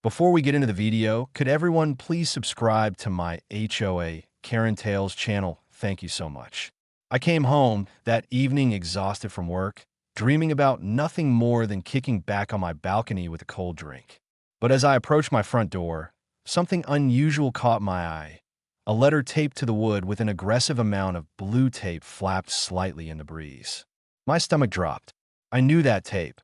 Before we get into the video, could everyone please subscribe to my HOA Karen Tales channel? Thank you so much. I came home that evening exhausted from work, dreaming about nothing more than kicking back on my balcony with a cold drink. But as I approached my front door, something unusual caught my eye. A letter taped to the wood with an aggressive amount of blue tape flapped slightly in the breeze. My stomach dropped. I knew that tape.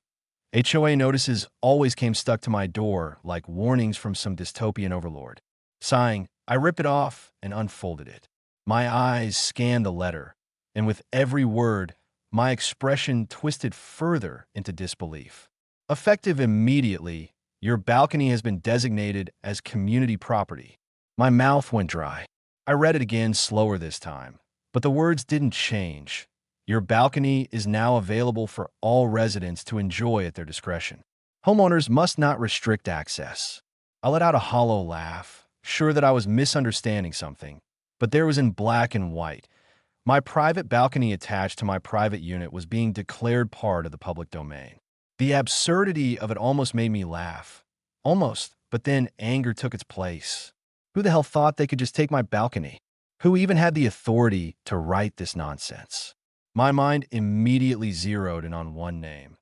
HOA notices always came stuck to my door like warnings from some dystopian overlord. Sighing, I ripped it off and unfolded it. My eyes scanned the letter, and with every word, my expression twisted further into disbelief. Effective immediately, your balcony has been designated as community property. My mouth went dry. I read it again slower this time, but the words didn't change. Your balcony is now available for all residents to enjoy at their discretion. Homeowners must not restrict access. I let out a hollow laugh, sure that I was misunderstanding something, but there was in black and white. My private balcony attached to my private unit was being declared part of the public domain. The absurdity of it almost made me laugh. Almost, but then anger took its place. Who the hell thought they could just take my balcony? Who even had the authority to write this nonsense? My mind immediately zeroed in on one name.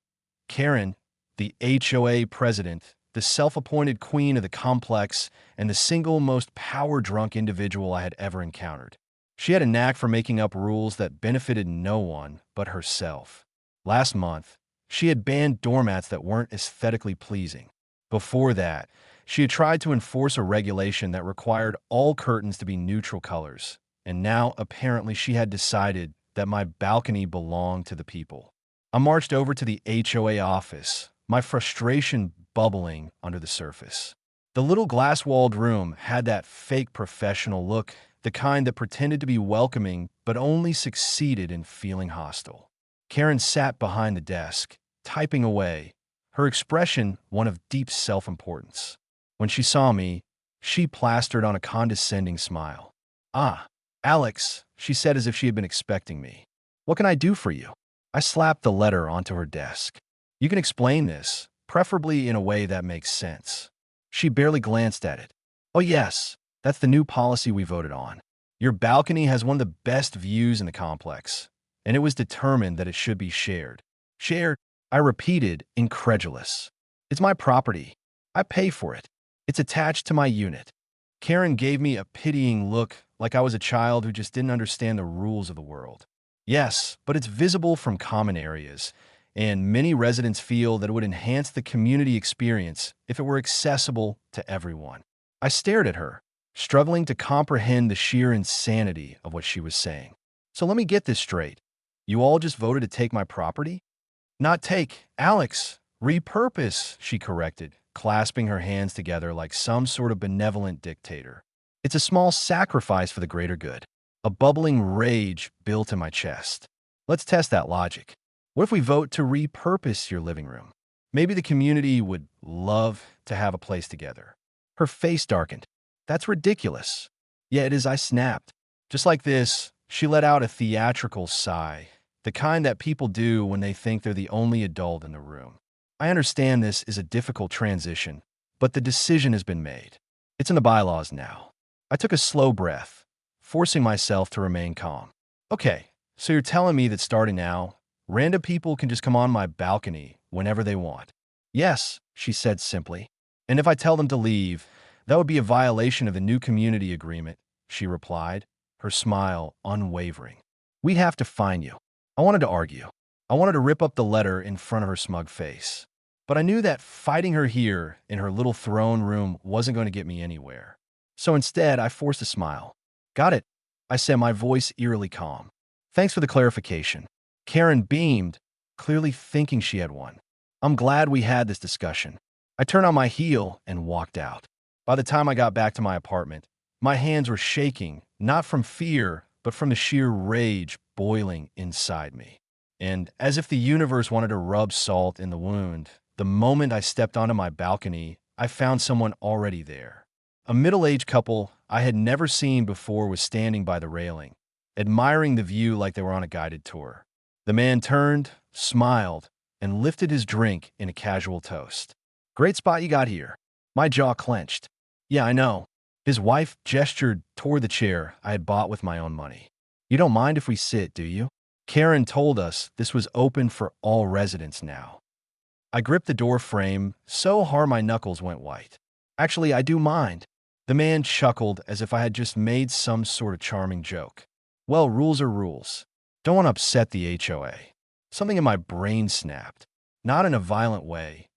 Karen, the HOA president, the self-appointed queen of the complex, and the single most power-drunk individual I had ever encountered. She had a knack for making up rules that benefited no one but herself. Last month, she had banned doormats that weren't aesthetically pleasing. Before that, she had tried to enforce a regulation that required all curtains to be neutral colors, and now apparently she had decided that my balcony belonged to the people. I marched over to the HOA office, my frustration bubbling under the surface. The little glass-walled room had that fake professional look, the kind that pretended to be welcoming but only succeeded in feeling hostile. Karen sat behind the desk, typing away, her expression one of deep self-importance. When she saw me, she plastered on a condescending smile. "Ah, Alex," she said as if she had been expecting me. "What can I do for you?" I slapped the letter onto her desk. "You can explain this, preferably in a way that makes sense." She barely glanced at it. "Oh yes, that's the new policy we voted on. Your balcony has one of the best views in the complex, and it was determined that it should be shared." "Shared?" I repeated, incredulous. "It's my property. I pay for it. It's attached to my unit." Karen gave me a pitying look, like I was a child who just didn't understand the rules of the world. "Yes, but it's visible from common areas, and many residents feel that it would enhance the community experience if it were accessible to everyone." I stared at her, struggling to comprehend the sheer insanity of what she was saying. "So let me get this straight. You all just voted to take my property?" "Not take, Alex. Repurpose," she corrected, clasping her hands together like some sort of benevolent dictator. "It's a small sacrifice for the greater good." A bubbling rage built in my chest. "Let's test that logic. What if we vote to repurpose your living room? Maybe the community would love to have a place together." Her face darkened. "That's ridiculous." "Yeah, it is," I snapped. Just like this, she let out a theatrical sigh, the kind that people do when they think they're the only adult in the room. "I understand this is a difficult transition, but the decision has been made. It's in the bylaws now." I took a slow breath, forcing myself to remain calm. "Okay, so you're telling me that starting now, random people can just come on my balcony whenever they want?" "Yes," she said simply. "And if I tell them to leave, that would be a violation of the new community agreement," she replied, her smile unwavering. "We'd have to fine you." I wanted to argue. I wanted to rip up the letter in front of her smug face. But I knew that fighting her here in her little throne room wasn't going to get me anywhere. So instead, I forced a smile. "Got it," I said, my voice eerily calm. "Thanks for the clarification." Karen beamed, clearly thinking she had won. "I'm glad we had this discussion." I turned on my heel and walked out. By the time I got back to my apartment, my hands were shaking, not from fear, but from the sheer rage boiling inside me. And as if the universe wanted to rub salt in the wound, the moment I stepped onto my balcony, I found someone already there. A middle-aged couple I had never seen before was standing by the railing, admiring the view like they were on a guided tour. The man turned, smiled, and lifted his drink in a casual toast. "Great spot you got here." My jaw clenched. Yeah, I know. His wife gestured toward the chair I had bought with my own money. You don't mind if we sit, do you? Karen told us this was open for all residents now. I gripped the door frame so hard my knuckles went white. Actually, I do mind. The man chuckled as if I had just made some sort of charming joke. Well, rules are rules. Don't want to upset the HOA. Something in my brain snapped. Not in a violent way.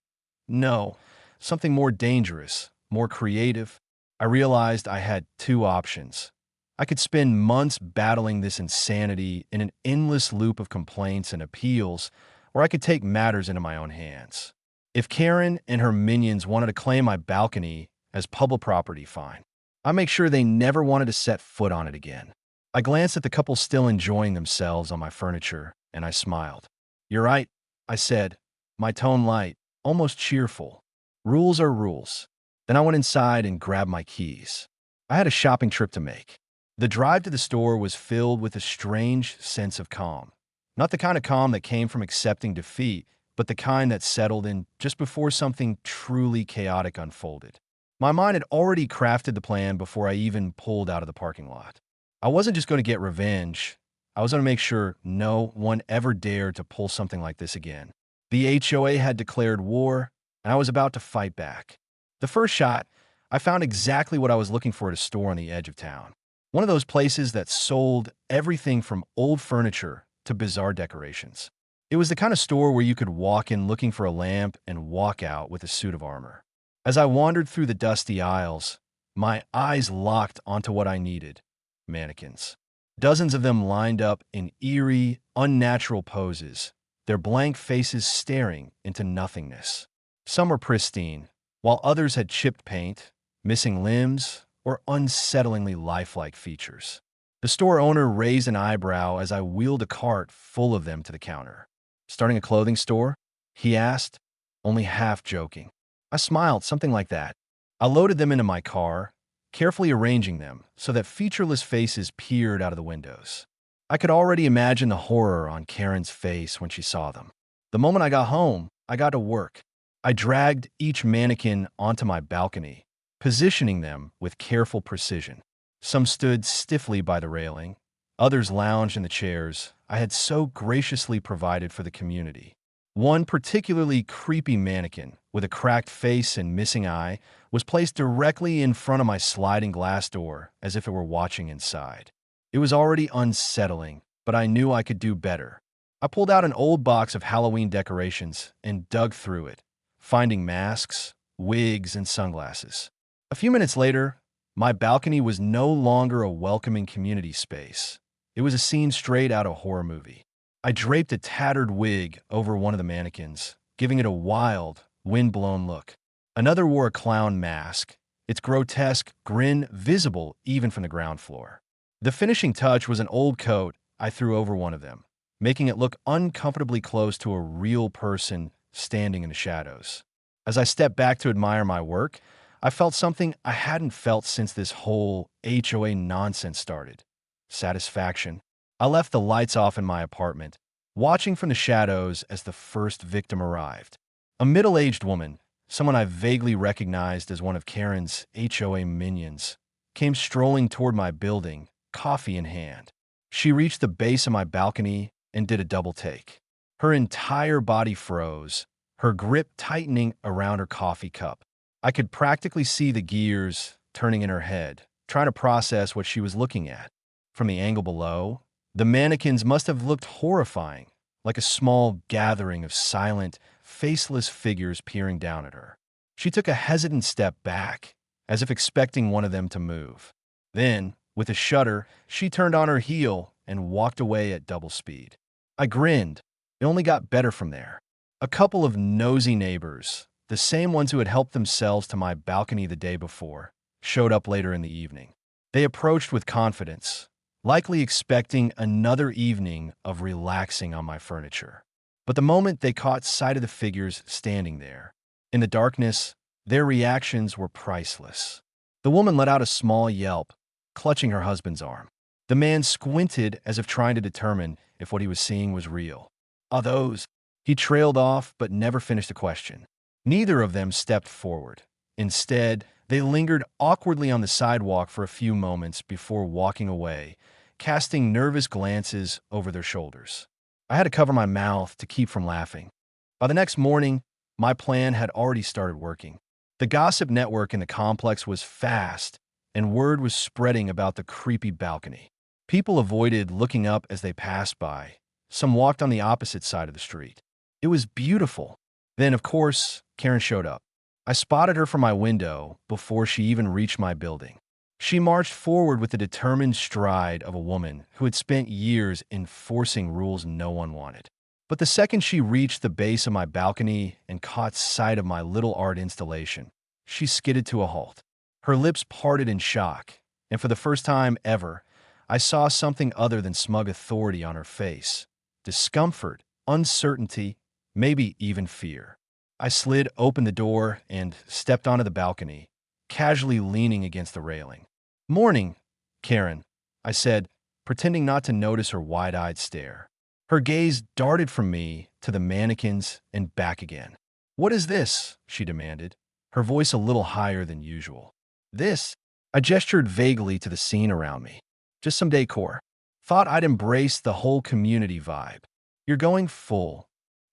No, something more dangerous, more creative. I realized I had two options. I could spend months battling this insanity in an endless loop of complaints and appeals, or I could take matters into my own hands. If Karen and her minions wanted to claim my balcony as public property, fine. I'd make sure they never wanted to set foot on it again. I glanced at the couple still enjoying themselves on my furniture, and I smiled. You're right, I said, my tone light, almost cheerful. Rules are rules. Then I went inside and grabbed my keys. I had a shopping trip to make. The drive to the store was filled with a strange sense of calm. Not the kind of calm that came from accepting defeat, but the kind that settled in just before something truly chaotic unfolded. My mind had already crafted the plan before I even pulled out of the parking lot. I wasn't just going to get revenge. I was going to make sure no one ever dared to pull something like this again. The HOA had declared war, and I was about to fight back. The first shot, I found exactly what I was looking for at a store on the edge of town. One of those places that sold everything from old furniture to bizarre decorations. It was the kind of store where you could walk in looking for a lamp and walk out with a suit of armor. As I wandered through the dusty aisles, my eyes locked onto what I needed: mannequins. Dozens of them lined up in eerie, unnatural poses, their blank faces staring into nothingness. Some were pristine, while others had chipped paint, missing limbs, or unsettlingly lifelike features. The store owner raised an eyebrow as I wheeled a cart full of them to the counter. Starting a clothing store? He asked, only half joking. I smiled, something like that. I loaded them into my car, carefully arranging them so that featureless faces peered out of the windows. I could already imagine the horror on Karen's face when she saw them. The moment I got home, I got to work. I dragged each mannequin onto my balcony, positioning them with careful precision. Some stood stiffly by the railing. Others lounged in the chairs I had so graciously provided for the community. One particularly creepy mannequin, with a cracked face and missing eye, was placed directly in front of my sliding glass door as if it were watching inside. It was already unsettling, but I knew I could do better. I pulled out an old box of Halloween decorations and dug through it, finding masks, wigs, and sunglasses. A few minutes later, my balcony was no longer a welcoming community space. It was a scene straight out of a horror movie. I draped a tattered wig over one of the mannequins, giving it a wild, wind-blown look. Another wore a clown mask, its grotesque grin visible even from the ground floor. The finishing touch was an old coat I threw over one of them, making it look uncomfortably close to a real person standing in the shadows. As I stepped back to admire my work, I felt something I hadn't felt since this whole HOA nonsense started: satisfaction. I left the lights off in my apartment, watching from the shadows as the first victim arrived. A middle-aged woman, someone I vaguely recognized as one of Karen's HOA minions, came strolling toward my building, coffee in hand. She reached the base of my balcony and did a double take. Her entire body froze, her grip tightening around her coffee cup. I could practically see the gears turning in her head, trying to process what she was looking at. From the angle below, the mannequins must have looked horrifying, like a small gathering of silent, faceless figures peering down at her. She took a hesitant step back, as if expecting one of them to move. Then, with a shudder, she turned on her heel and walked away at double speed. I grinned. It only got better from there. A couple of nosy neighbors, the same ones who had helped themselves to my balcony the day before, showed up later in the evening. They approached with confidence, likely expecting another evening of relaxing on my furniture. But the moment they caught sight of the figures standing there, in the darkness, their reactions were priceless. The woman let out a small yelp, clutching her husband's arm. The man squinted as if trying to determine if what he was seeing was real. "Are those?" He trailed off but never finished the question. Neither of them stepped forward. Instead, they lingered awkwardly on the sidewalk for a few moments before walking away, casting nervous glances over their shoulders. I had to cover my mouth to keep from laughing. By the next morning, my plan had already started working. The gossip network in the complex was fast, and word was spreading about the creepy balcony. People avoided looking up as they passed by. Some walked on the opposite side of the street. It was beautiful. Then, of course, Karen showed up. I spotted her from my window before she even reached my building. She marched forward with the determined stride of a woman who had spent years enforcing rules no one wanted. But the second she reached the base of my balcony and caught sight of my little art installation, she skidded to a halt. Her lips parted in shock, and for the first time ever, I saw something other than smug authority on her face. Discomfort, uncertainty, maybe even fear. I slid open the door and stepped onto the balcony, casually leaning against the railing. "Morning, Karen," I said, pretending not to notice her wide-eyed stare. Her gaze darted from me to the mannequins and back again. "What is this?" she demanded, her voice a little higher than usual. "This?" I gestured vaguely to the scene around me. "Just some decor. Thought I'd embrace the whole community vibe." "You're going full."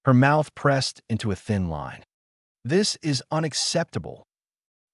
Her mouth pressed into a thin line. "This is unacceptable."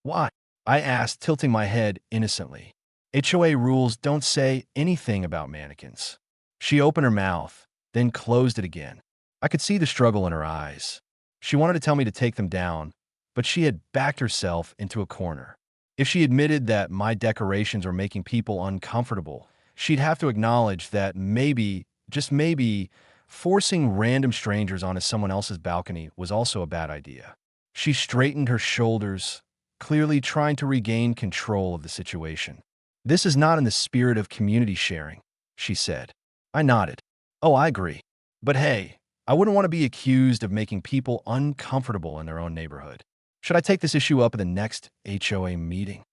"Why?" I asked, tilting my head innocently. "HOA rules don't say anything about mannequins." She opened her mouth, then closed it again. I could see the struggle in her eyes. She wanted to tell me to take them down, but she had backed herself into a corner. If she admitted that my decorations were making people uncomfortable, she'd have to acknowledge that maybe, just maybe, forcing random strangers onto someone else's balcony was also a bad idea. She straightened her shoulders, clearly trying to regain control of the situation. "This is not in the spirit of community sharing," she said. I nodded. "Oh, I agree. But hey, I wouldn't want to be accused of making people uncomfortable in their own neighborhood. Should I take this issue up at the next HOA meeting?"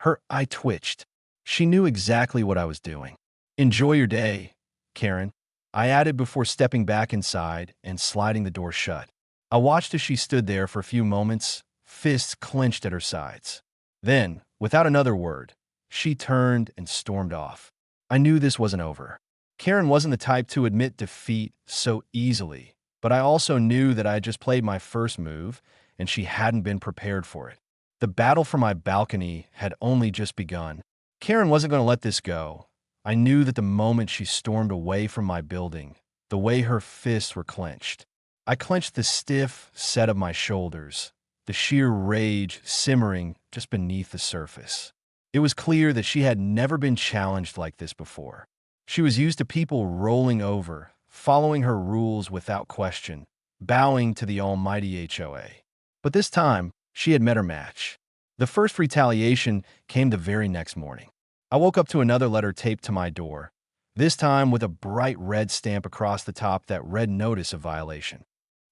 Her eye twitched. She knew exactly what I was doing. "Enjoy your day, Karen," I added before stepping back inside and sliding the door shut. I watched as she stood there for a few moments, fists clenched at her sides. Then, without another word, she turned and stormed off. I knew this wasn't over. Karen wasn't the type to admit defeat so easily, but I also knew that I had just played my first move, and she hadn't been prepared for it. The battle for my balcony had only just begun. Karen wasn't going to let this go. I knew that the moment she stormed away from my building, the way her fists were clenched. I clenched the stiff set of my shoulders, the sheer rage simmering just beneath the surface. It was clear that she had never been challenged like this before. She was used to people rolling over, following her rules without question, bowing to the almighty HOA. But this time, she had met her match. The first retaliation came the very next morning. I woke up to another letter taped to my door, this time with a bright red stamp across the top that read notice of violation.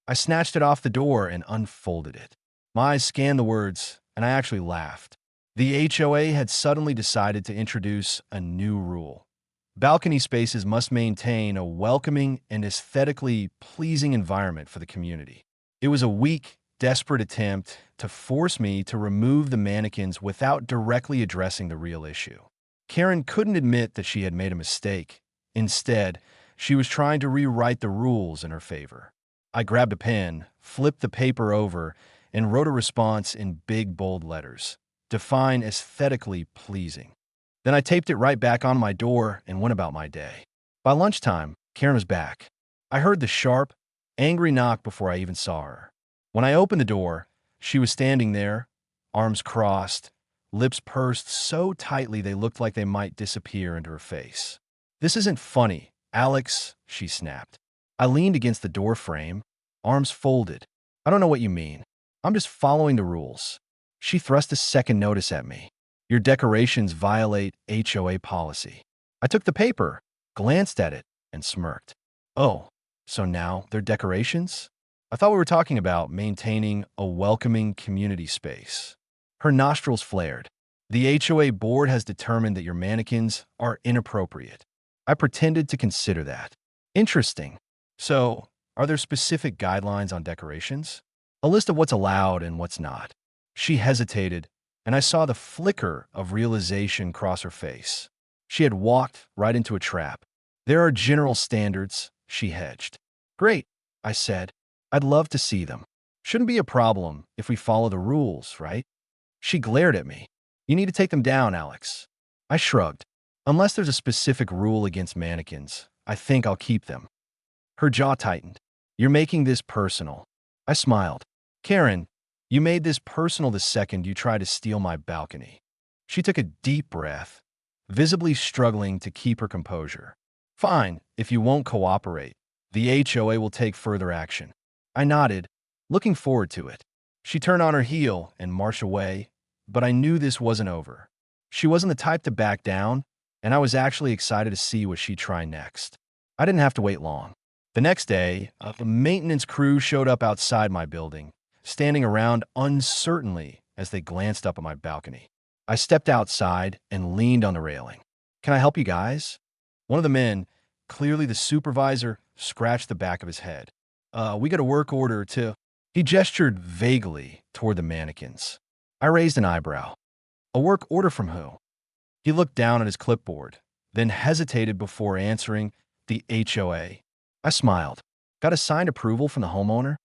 I snatched it off the door and unfolded it. My eyes scanned the words, and I actually laughed. The HOA had suddenly decided to introduce a new rule. Balcony spaces must maintain a welcoming and aesthetically pleasing environment for the community. It was a weak, desperate attempt to force me to remove the mannequins without directly addressing the real issue. Karen couldn't admit that she had made a mistake. Instead, she was trying to rewrite the rules in her favor. I grabbed a pen, flipped the paper over, and wrote a response in big, bold letters. Define aesthetically pleasing. Then I taped it right back on my door and went about my day. By lunchtime, Karen was back. I heard the sharp, angry knock before I even saw her. When I opened the door, she was standing there, arms crossed, lips pursed so tightly they looked like they might disappear into her face. "This isn't funny, Alex," she snapped. I leaned against the door frame, arms folded. "I don't know what you mean. I'm just following the rules." She thrust a second notice at me. "Your decorations violate HOA policy." I took the paper, glanced at it, and smirked. "Oh, so now they're decorations? I thought we were talking about maintaining a welcoming community space." Her nostrils flared. "The HOA board has determined that your mannequins are inappropriate." I pretended to consider that. "Interesting. So, are there specific guidelines on decorations? A list of what's allowed and what's not?" She hesitated, and I saw the flicker of realization cross her face. She had walked right into a trap. There are general standards, she hedged. Great, I said. I'd love to see them. Shouldn't be a problem if we follow the rules, right? She glared at me. You need to take them down, Alex. I shrugged. Unless there's a specific rule against mannequins, I think I'll keep them. Her jaw tightened. You're making this personal. I smiled. Karen, you made this personal the second you tried to steal my balcony. She took a deep breath, visibly struggling to keep her composure. Fine, if you won't cooperate. The HOA will take further action. I nodded, looking forward to it. She turned on her heel and marched away, but I knew this wasn't over. She wasn't the type to back down, and I was actually excited to see what she'd try next. I didn't have to wait long. The next day, a maintenance crew showed up outside my building, standing around uncertainly as they glanced up at my balcony. I stepped outside and leaned on the railing. Can I help you guys? One of the men, clearly the supervisor, scratched the back of his head. We got a work order to... He gestured vaguely toward the mannequins. I raised an eyebrow. A work order from who? He looked down at his clipboard, then hesitated before answering the HOA. I smiled. Got a signed approval from the homeowner?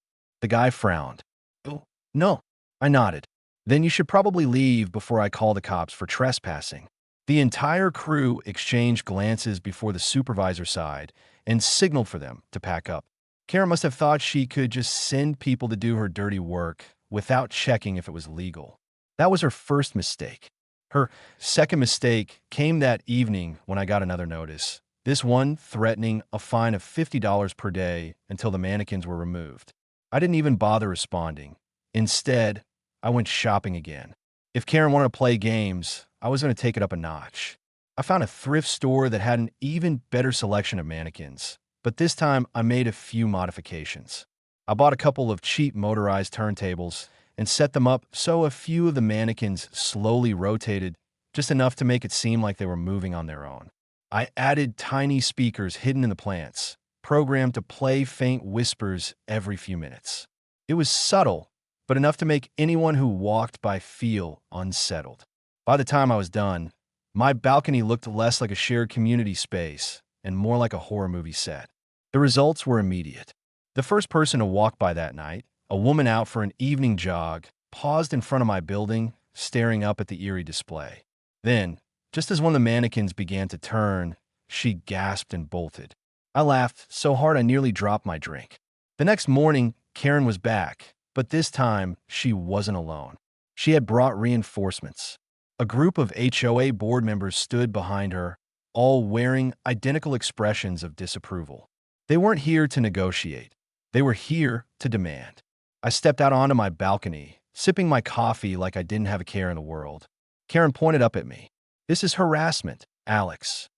The guy frowned. Oh, no. I nodded. Then you should probably leave before I call the cops for trespassing. The entire crew exchanged glances before the supervisor sighed and signaled for them to pack up. Karen must have thought she could just send people to do her dirty work without checking if it was legal. That was her first mistake. Her second mistake came that evening when I got another notice, this one threatening a fine of $50 per day until the mannequins were removed. I didn't even bother responding. Instead, I went shopping again. If Karen wanted to play games, I was going to take it up a notch. I found a thrift store that had an even better selection of mannequins, but this time I made a few modifications. I bought a couple of cheap motorized turntables and set them up so a few of the mannequins slowly rotated, just enough to make it seem like they were moving on their own. I added tiny speakers hidden in the plants, programmed to play faint whispers every few minutes. It was subtle, but enough to make anyone who walked by feel unsettled. By the time I was done, my balcony looked less like a shared community space and more like a horror movie set. The results were immediate. The first person to walk by that night, a woman out for an evening jog, paused in front of my building, staring up at the eerie display. Then, just as one of the mannequins began to turn, she gasped and bolted. I laughed so hard I nearly dropped my drink. The next morning, Karen was back, but this time she wasn't alone. She had brought reinforcements. A group of HOA board members stood behind her, all wearing identical expressions of disapproval. They weren't here to negotiate. They were here to demand. I stepped out onto my balcony, sipping my coffee like I didn't have a care in the world. Karen pointed up at me. This is harassment, Alex.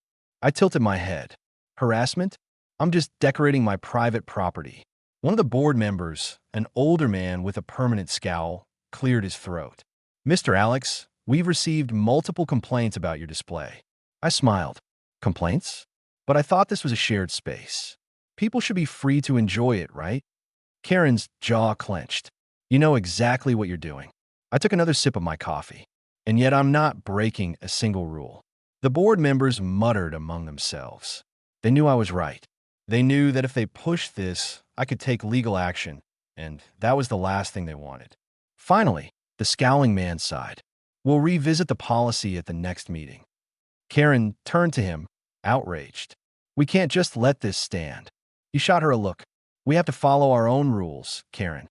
I tilted my head. Harassment? I'm just decorating my private property. One of the board members, an older man with a permanent scowl, cleared his throat. Mr. Alex, we've received multiple complaints about your display. I smiled. Complaints? But I thought this was a shared space. People should be free to enjoy it, right? Karen's jaw clenched. You know exactly what you're doing. I took another sip of my coffee. And yet I'm not breaking a single rule. The board members muttered among themselves. They knew I was right. They knew that if they pushed this, I could take legal action, and that was the last thing they wanted. Finally, the scowling man sighed. We'll revisit the policy at the next meeting. Karen turned to him, outraged. We can't just let this stand. He shot her a look. We have to follow our own rules, Karen.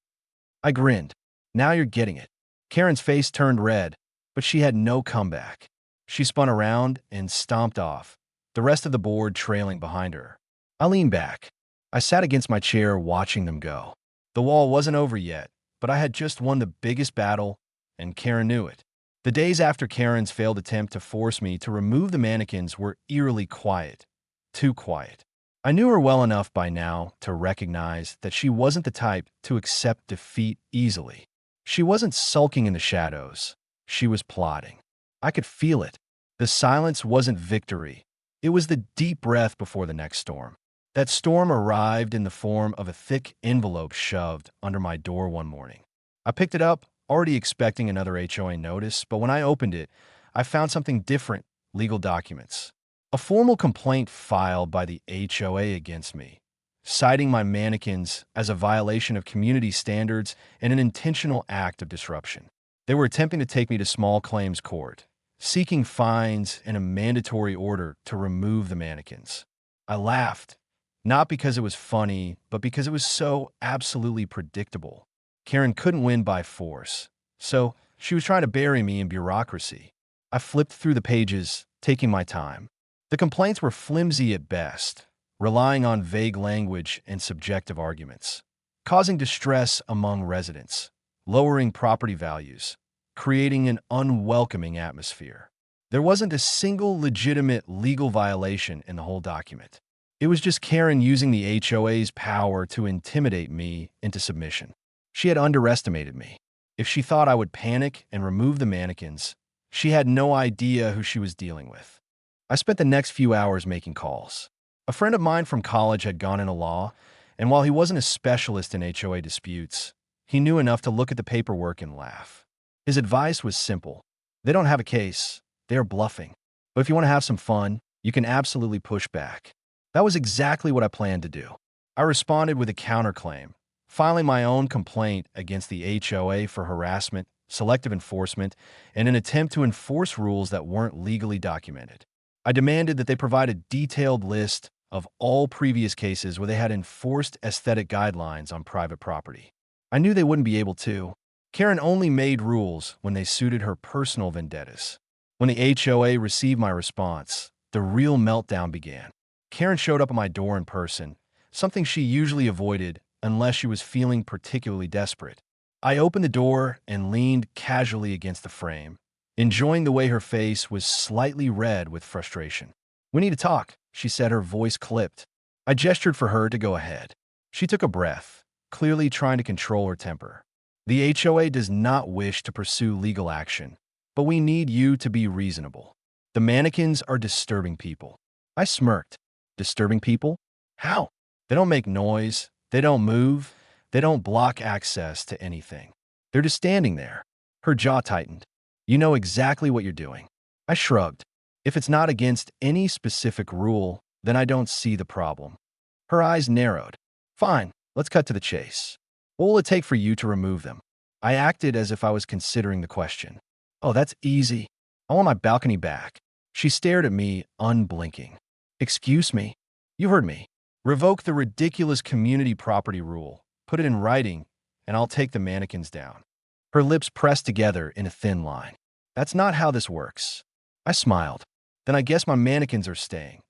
I grinned. Now you're getting it. Karen's face turned red, but she had no comeback. She spun around and stomped off, the rest of the board trailing behind her. I leaned back. I sat against my chair watching them go. The wall wasn't over yet, but I had just won the biggest battle, and Karen knew it. The days after Karen's failed attempt to force me to remove the mannequins were eerily quiet. Too quiet. I knew her well enough by now to recognize that she wasn't the type to accept defeat easily. She wasn't sulking in the shadows. She was plotting. I could feel it. The silence wasn't victory. It was the deep breath before the next storm. That storm arrived in the form of a thick envelope shoved under my door one morning. I picked it up, already expecting another HOA notice, but when I opened it, I found something different: legal documents. A formal complaint filed by the HOA against me, citing my mannequins as a violation of community standards and an intentional act of disruption. They were attempting to take me to small claims court, seeking fines and a mandatory order to remove the mannequins. I laughed, not because it was funny, but because it was so absolutely predictable. Karen couldn't win by force, so she was trying to bury me in bureaucracy. I flipped through the pages, taking my time. The complaints were flimsy at best, relying on vague language and subjective arguments, causing distress among residents, lowering property values, creating an unwelcoming atmosphere. There wasn't a single legitimate legal violation in the whole document. It was just Karen using the HOA's power to intimidate me into submission. She had underestimated me. If she thought I would panic and remove the mannequins, she had no idea who she was dealing with. I spent the next few hours making calls. A friend of mine from college had gone into law, and while he wasn't a specialist in HOA disputes, he knew enough to look at the paperwork and laugh. His advice was simple: they don't have a case, they are bluffing. But if you want to have some fun, you can absolutely push back. That was exactly what I planned to do. I responded with a counterclaim, filing my own complaint against the HOA for harassment, selective enforcement, and an attempt to enforce rules that weren't legally documented. I demanded that they provide a detailed list of all previous cases where they had enforced aesthetic guidelines on private property. I knew they wouldn't be able to. Karen only made rules when they suited her personal vendettas. When the HOA received my response, the real meltdown began. Karen showed up at my door in person, something she usually avoided unless she was feeling particularly desperate. I opened the door and leaned casually against the frame, enjoying the way her face was slightly red with frustration. "We need to talk," she said, her voice clipped. I gestured for her to go ahead. She took a breath, clearly trying to control her temper. "The HOA does not wish to pursue legal action, but we need you to be reasonable. The mannequins are disturbing people." I smirked. Disturbing people? How? They don't make noise, they don't move, they don't block access to anything. They're just standing there. Her jaw tightened. "You know exactly what you're doing." I shrugged. "If it's not against any specific rule, then I don't see the problem." Her eyes narrowed. "Fine, let's cut to the chase. What will it take for you to remove them?" I acted as if I was considering the question. "Oh, that's easy. I want my balcony back." She stared at me, unblinking. "Excuse me?" "You heard me. Revoke the ridiculous community property rule, put it in writing, and I'll take the mannequins down." Her lips pressed together in a thin line. "That's not how this works." I smiled. "Then I guess my mannequins are staying."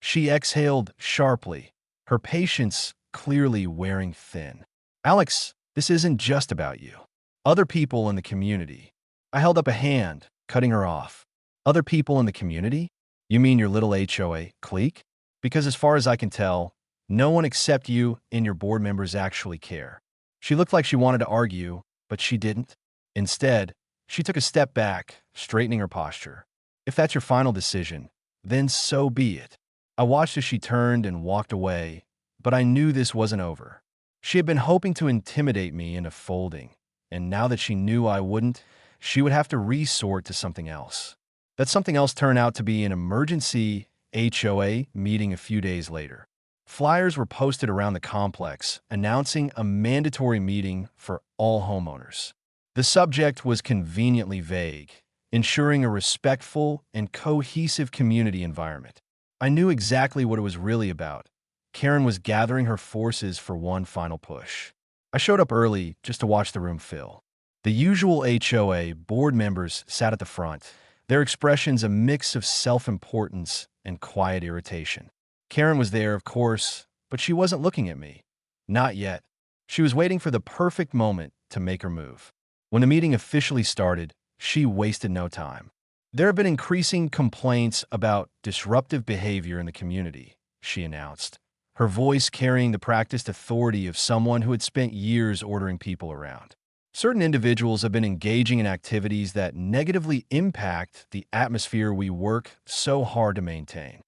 She exhaled sharply, her patience clearly wearing thin. "Alex, this isn't just about you. Other people in the community." I held up a hand, cutting her off. "Other people in the community? You mean your little HOA clique? Because as far as I can tell, no one except you and your board members actually care." She looked like she wanted to argue, but she didn't. Instead, she took a step back, straightening her posture. "If that's your final decision, then so be it." I watched as she turned and walked away, but I knew this wasn't over. She had been hoping to intimidate me into folding, and now that she knew I wouldn't, she would have to resort to something else. That something else turned out to be an emergency HOA meeting a few days later. Flyers were posted around the complex announcing a mandatory meeting for all homeowners. The subject was conveniently vague, ensuring a respectful and cohesive community environment. I knew exactly what it was really about. Karen was gathering her forces for one final push. I showed up early just to watch the room fill. The usual HOA board members sat at the front, their expressions a mix of self-importance and quiet irritation. Karen was there, of course, but she wasn't looking at me. Not yet. She was waiting for the perfect moment to make her move. When the meeting officially started, she wasted no time. "There have been increasing complaints about disruptive behavior in the community," she announced, her voice carrying the practiced authority of someone who had spent years ordering people around. "Certain individuals have been engaging in activities that negatively impact the atmosphere we work so hard to maintain."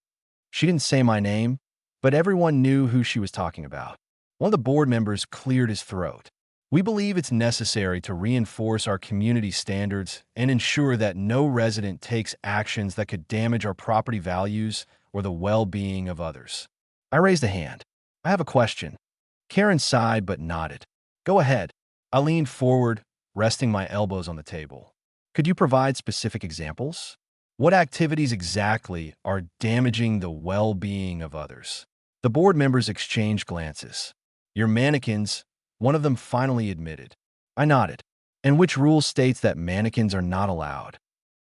She didn't say my name, but everyone knew who she was talking about. One of the board members cleared his throat. We believe it's necessary to reinforce our community standards and ensure that no resident takes actions that could damage our property values or the well-being of others. I raised a hand. I have a question. Karen sighed but nodded. Go ahead. I leaned forward, resting my elbows on the table. Could you provide specific examples? What activities exactly are damaging the well-being of others? The board members exchanged glances. Your mannequins, one of them finally admitted. I nodded. And which rule states that mannequins are not allowed?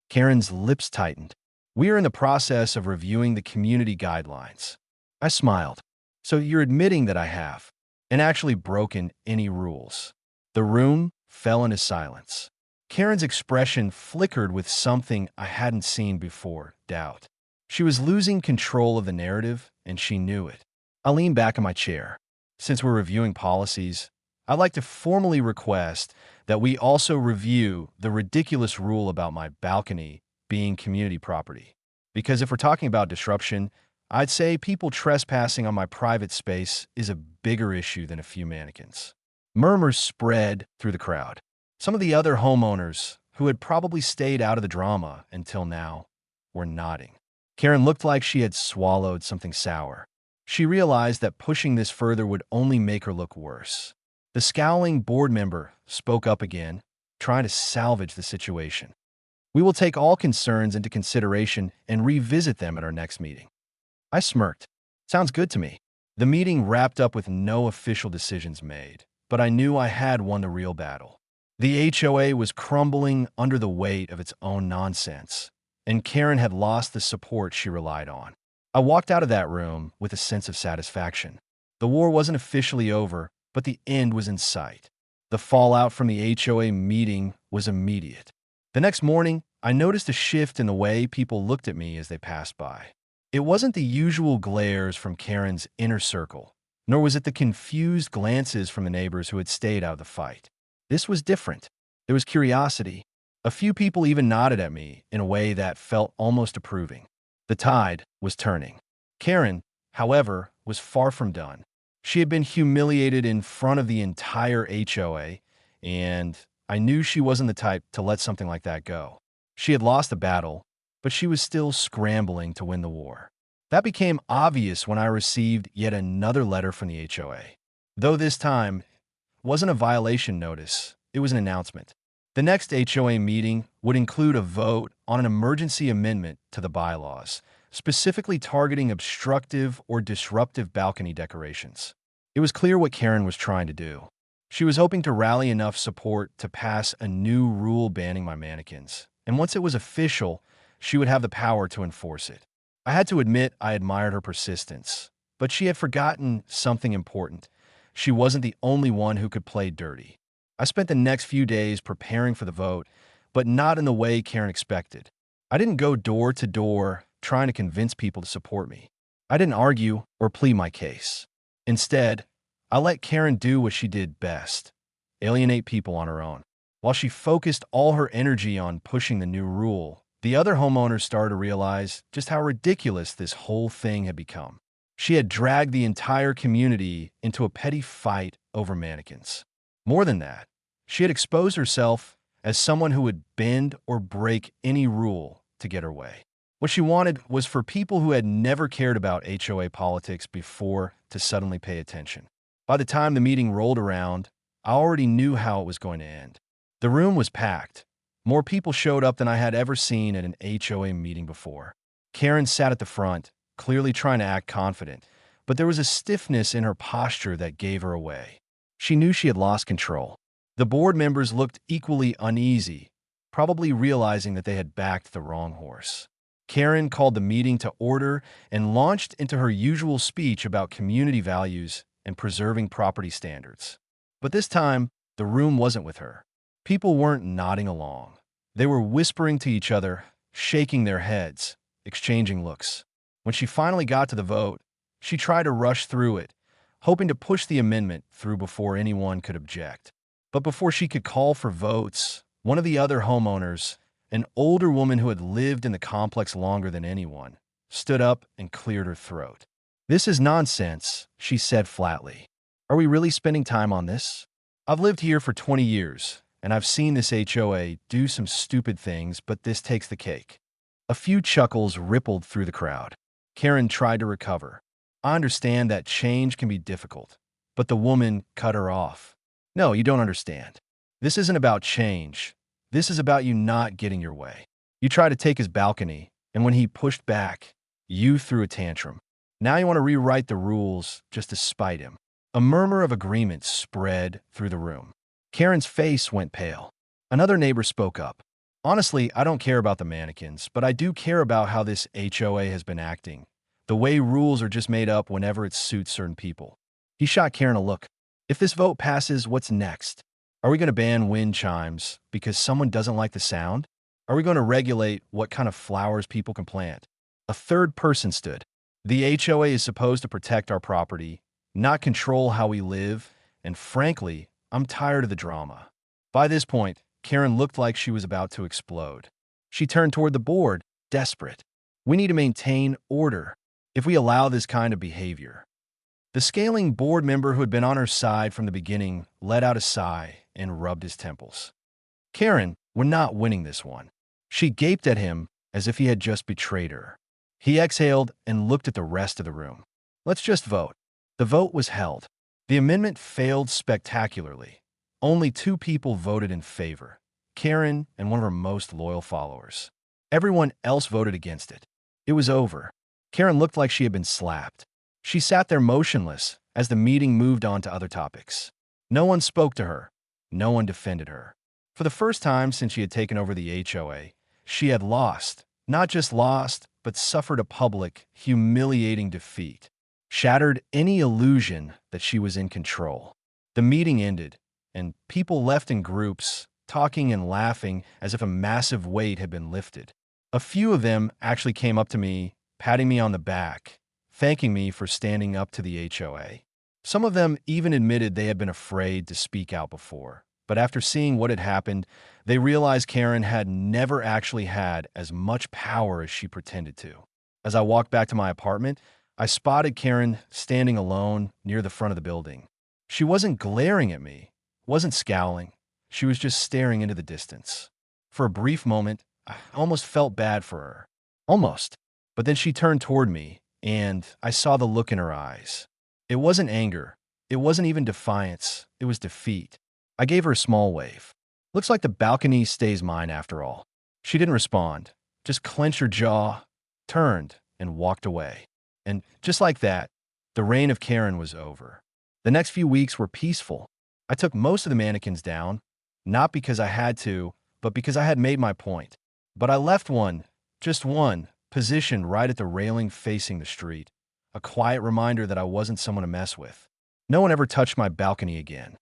Karen's lips tightened. We are in the process of reviewing the community guidelines. I smiled. So you're admitting that I have, and actually broken any rules. The room fell into silence. Karen's expression flickered with something I hadn't seen before, doubt. She was losing control of the narrative, and she knew it. I leaned back in my chair. Since we're reviewing policies, I'd like to formally request that we also review the ridiculous rule about my balcony being community property. Because if we're talking about disruption, I'd say people trespassing on my private space is a bigger issue than a few mannequins. Murmurs spread through the crowd. Some of the other homeowners, who had probably stayed out of the drama until now, were nodding. Karen looked like she had swallowed something sour. She realized that pushing this further would only make her look worse. The scowling board member spoke up again, trying to salvage the situation. We will take all concerns into consideration and revisit them at our next meeting. I smirked. Sounds good to me. The meeting wrapped up with no official decisions made, but I knew I had won the real battle. The HOA was crumbling under the weight of its own nonsense, and Karen had lost the support she relied on. I walked out of that room with a sense of satisfaction. The war wasn't officially over, but the end was in sight. The fallout from the HOA meeting was immediate. The next morning, I noticed a shift in the way people looked at me as they passed by. It wasn't the usual glares from Karen's inner circle, nor was it the confused glances from the neighbors who had stayed out of the fight. This was different. There was curiosity. A few people even nodded at me in a way that felt almost approving. The tide was turning. Karen, however, was far from done. She had been humiliated in front of the entire HOA, and I knew she wasn't the type to let something like that go. She had lost the battle, but she was still scrambling to win the war. That became obvious when I received yet another letter from the HOA. Though this time, it wasn't a violation notice, it was an announcement. The next HOA meeting would include a vote on an emergency amendment to the bylaws, specifically targeting obstructive or disruptive balcony decorations. It was clear what Karen was trying to do. She was hoping to rally enough support to pass a new rule banning my mannequins, and once it was official, she would have the power to enforce it. I had to admit I admired her persistence, but she had forgotten something important. She wasn't the only one who could play dirty. I spent the next few days preparing for the vote, but not in the way Karen expected. I didn't go door to door trying to convince people to support me. I didn't argue or plead my case. Instead, I let Karen do what she did best, alienate people on her own. While she focused all her energy on pushing the new rule, the other homeowners started to realize just how ridiculous this whole thing had become. She had dragged the entire community into a petty fight over mannequins. More than that, she had exposed herself as someone who would bend or break any rule to get her way. What she wanted was for people who had never cared about HOA politics before to suddenly pay attention. By the time the meeting rolled around, I already knew how it was going to end. The room was packed. More people showed up than I had ever seen at an HOA meeting before. Karen sat at the front, clearly trying to act confident, but there was a stiffness in her posture that gave her away. She knew she had lost control. The board members looked equally uneasy, probably realizing that they had backed the wrong horse. Karen called the meeting to order and launched into her usual speech about community values and preserving property standards. But this time, the room wasn't with her. People weren't nodding along. They were whispering to each other, shaking their heads, exchanging looks. When she finally got to the vote, she tried to rush through it, hoping to push the amendment through before anyone could object. But before she could call for votes, one of the other homeowners, an older woman who had lived in the complex longer than anyone, stood up and cleared her throat. "This is nonsense," she said flatly. "Are we really spending time on this? I've lived here for 20 years, and I've seen this HOA do some stupid things, but this takes the cake. A few chuckles rippled through the crowd. Karen tried to recover. I understand that change can be difficult, but the woman cut her off. No, you don't understand. This isn't about change. This is about you not getting your way. You tried to take his balcony, and when he pushed back, you threw a tantrum. Now you want to rewrite the rules just to spite him. A murmur of agreement spread through the room. Karen's face went pale. Another neighbor spoke up. Honestly, I don't care about the mannequins, but I do care about how this HOA has been acting. The way rules are just made up whenever it suits certain people. He shot Karen a look. If this vote passes, what's next? Are we going to ban wind chimes because someone doesn't like the sound? Are we going to regulate what kind of flowers people can plant? A third person stood. The HOA is supposed to protect our property, not control how we live, and frankly, I'm tired of the drama. By this point, Karen looked like she was about to explode. She turned toward the board, desperate. We need to maintain order if we allow this kind of behavior. The scaling board member who had been on her side from the beginning let out a sigh and rubbed his temples. Karen, we're not winning this one. She gaped at him as if he had just betrayed her. He exhaled and looked at the rest of the room. Let's just vote. The vote was held. The amendment failed spectacularly. Only 2 people voted in favor, Karen and one of her most loyal followers. Everyone else voted against it. It was over. Karen looked like she had been slapped. She sat there motionless as the meeting moved on to other topics. No one spoke to her. No one defended her. For the first time since she had taken over the HOA, she had lost. Not just lost, but suffered a public, humiliating defeat. Shattered any illusion that she was in control. The meeting ended, and people left in groups, talking and laughing as if a massive weight had been lifted. A few of them actually came up to me, patting me on the back, thanking me for standing up to the HOA. Some of them even admitted they had been afraid to speak out before, but after seeing what had happened, they realized Karen had never actually had as much power as she pretended to. As I walked back to my apartment, I spotted Karen standing alone near the front of the building. She wasn't glaring at me, wasn't scowling. She was just staring into the distance. For a brief moment, I almost felt bad for her. Almost. But then she turned toward me, and I saw the look in her eyes. It wasn't anger. It wasn't even defiance. It was defeat. I gave her a small wave. Looks like the balcony stays mine after all. She didn't respond, just clenched her jaw, turned, and walked away. And just like that, the reign of Karen was over. The next few weeks were peaceful. I took most of the mannequins down, not because I had to, but because I had made my point. But I left one, just one, positioned right at the railing facing the street, a quiet reminder that I wasn't someone to mess with. No one ever touched my balcony again.